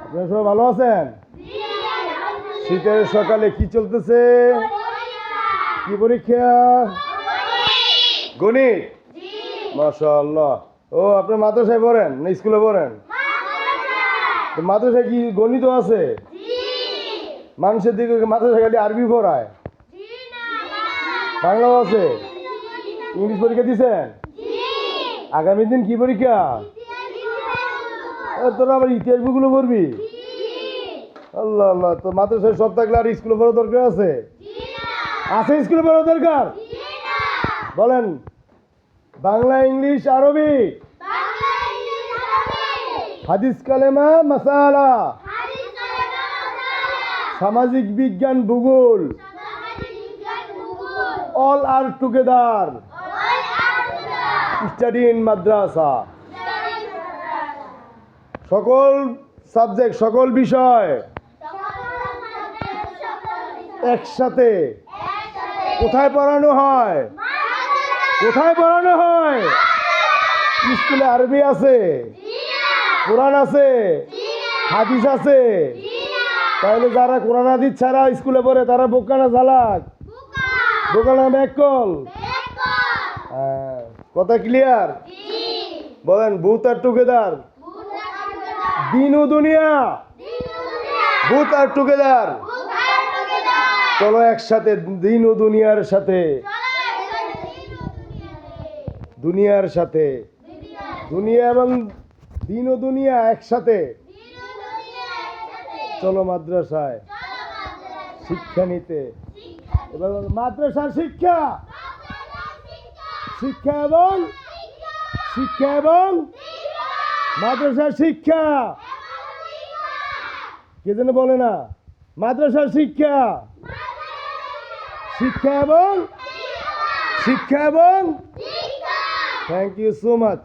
আপনারা সবাই ভালো আছেন? শীতের সকালে কি চলতেছে? কি পরীক্ষা? গণিত। মাশাআল্লাহ। ও আপনি মাদ্রাসায় পড়েন না স্কুলে পড়েন? মাদ্রাসায় কি গণিত আছে? মানুষের দিকে মাদ্রাসায় খালি আরবি পড়ায়? বাংলাও আছে? ইংলিশ পরীক্ষা দিছেন? আগামী দিন কি পরীক্ষা? তোরা আবার ইতিহাস বইগুলো পড়বি? আল্লাহ আল্লাহ, তো মাদ্রাসায় সব থাকলে আর স্কুলে পড়ার দরকার আছে? আছে স্কুলে পড়ার দরকার? বলেন বাংলা, ইংলিশ, আরবি, হাদিস, কালেমা, মাসালা, সামাজিক বিজ্ঞান, ভূগোল, all are together study in madrasa. সকল সাবজেক্ট, সকল বিষয় একসাথে কোথায় পড়ানো হয়? কোথায় পড়ানো হয়? স্কুলে আরবি আছে, কোরআন আছে, হাদিস আছে। তাহলে যারা কোরআন হাদিস ছাড়া স্কুলে পড়ে তারা বোকা না চালাক? বোকা না ব্যাককল? কথা ক্লিয়ার? বলেন ভূত আর টুগেদার, দিন ও দুনিয়া, ভূত আর টুগেদার। চলো একসাথে দিন ও দুনিয়ার সাথে, দুনিয়ার সাথে, দুনিয়া এবং দিন ও দুনিয়া একসাথে। চলো মাদ্রাসায় শিক্ষা নিতে। এবার মাদ্রাসার শিক্ষা, শিক্ষা এবং শিক্ষা এবং মাদ্রাসার শিক্ষা। কে যেন বলে না? মাদ্রাসার শিক্ষা, শিক্ষা এবং শিক্ষা এবং থ্যাংক ইউ সো মাচ।